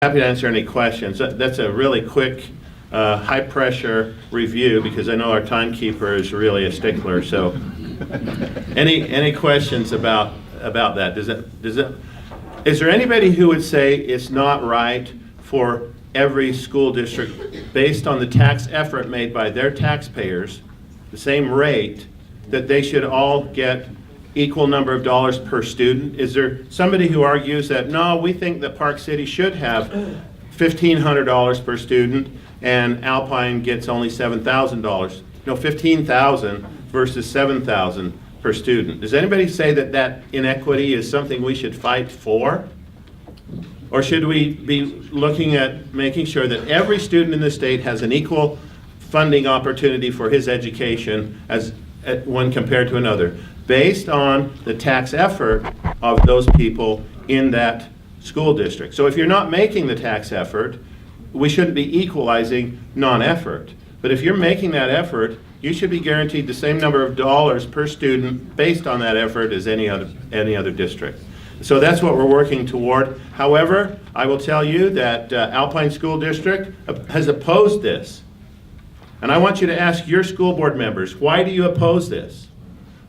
Happy to answer any questions. That's a really quick, high-pressure review because I know our timekeeper is really a stickler. So, any questions about that? Is there anybody who would say it's not right for every school district, based on the tax effort made by their taxpayers, the same rate, that they should all get equal number of dollars per student? Is there somebody who argues that, no, we think that Park City should have $1,500 per student and Alpine gets only $7,000? No, $15,000 versus $7,000 per student. Does anybody say that that inequity is something we should fight for? Or should we be looking at making sure that every student in the state has an equal funding opportunity for his education as one compared to another, based on the tax effort of those people in that school district? So if you're not making the tax effort, we shouldn't be equalizing non-effort. But if you're making that effort, you should be guaranteed the same number of dollars per student based on that effort as any other district. So that's what we're working toward. However, I will tell you that Alpine School District has opposed this. And I want you to ask your school board members, why do you oppose this?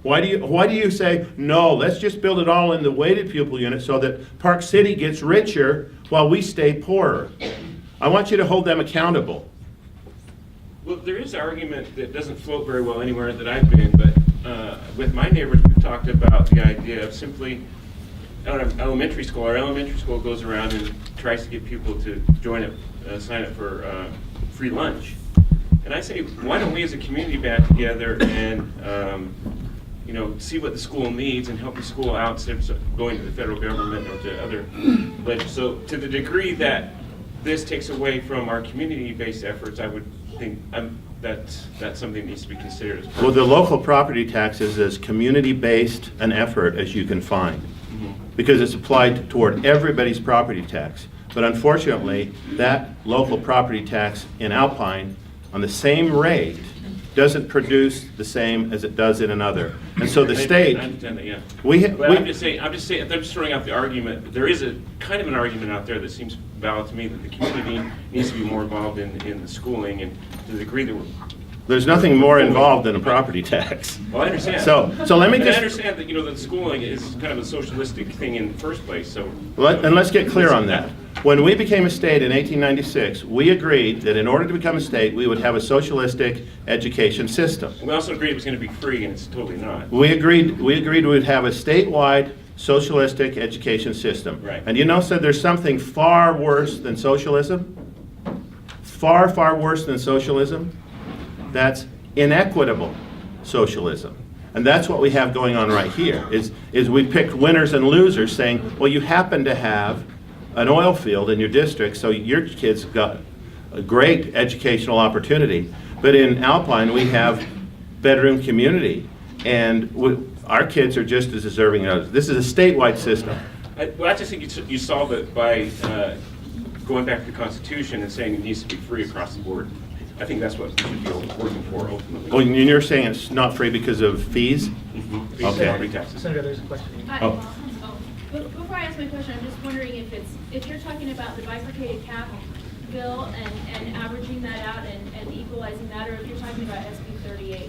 Why do you say, no, let's just build it all in the weighted pupil unit so that Park City gets richer while we stay poorer? I want you to hold them accountable. Well, there is an argument that doesn't float very well anywhere that I've been, but with my neighbors, we've talked about the idea of simply, at an elementary school, our elementary school goes around and tries to get people to sign up for free lunch. And I say, why don't we as a community band together and see what the school needs and help the school out instead of going to the federal government or to other legislators. So to the degree that this takes away from our community-based efforts, I would think that's something that needs to be considered as part. Well, the local property tax is as community-based an effort as you can find, because it's applied toward everybody's property tax. But unfortunately, that local property tax in Alpine, on the same rate, doesn't produce the same as it does in another. And so the state... I understand that, yeah. I'm just throwing out the argument. There is a kind of an argument out there that seems valid to me that the community needs to be more involved in the schooling, and to the degree that there's nothing more involved than a property tax. Well, I understand. So let me just... I understand that, that schooling is kind of a socialistic thing in the first place, so... And let's get clear on that. When we became a state in 1896, we agreed that in order to become a state, we would have a socialistic education system. We also agreed it was going to be free, and it's totally not. We agreed we would have a statewide socialistic education system. Right. And said there's something far worse than socialism? Far, far worse than socialism? That's inequitable socialism. And that's what we have going on right here, is we picked winners and losers, saying, well, you happen to have an oil field in your district, so your kids got a great educational opportunity. But in Alpine, we have bedroom community, and our kids are just as deserving of others. This is a statewide system. I just think you solve it by going back to the Constitution and saying it needs to be free across the board. I think that's what we should be working for ultimately. Oh, and you're saying it's not free because of fees? Mm-hmm. Fees Okay. and property taxes. Senator, there's a question. Before I ask my question, I'm just wondering if you're talking about the bifurcated cap bill and averaging that out and equalizing that, or if you're talking about SB 38,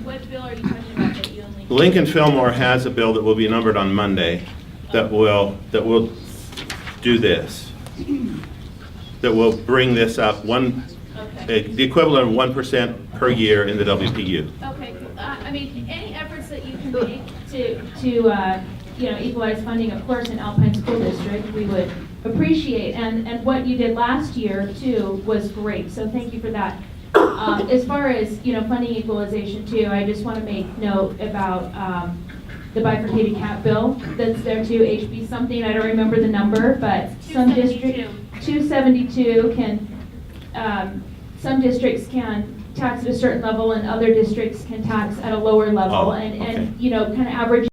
what bill are you talking about that you only... Lincoln Fillmore has a bill that will be numbered on Monday that will do this, that will bring this up the equivalent of 1% per year in the WPU. Okay, cool. Any efforts that you can make to equalize funding, of course, in Alpine School District, we would appreciate. And what you did last year, too, was great. So thank you for that. As far as, funding equalization, too, I just want to make note about the bifurcated cap bill that's there, too, HB something. I don't remember the number, but some district 272 can, some districts can tax at a certain level and other districts can tax at a lower level, and kind of average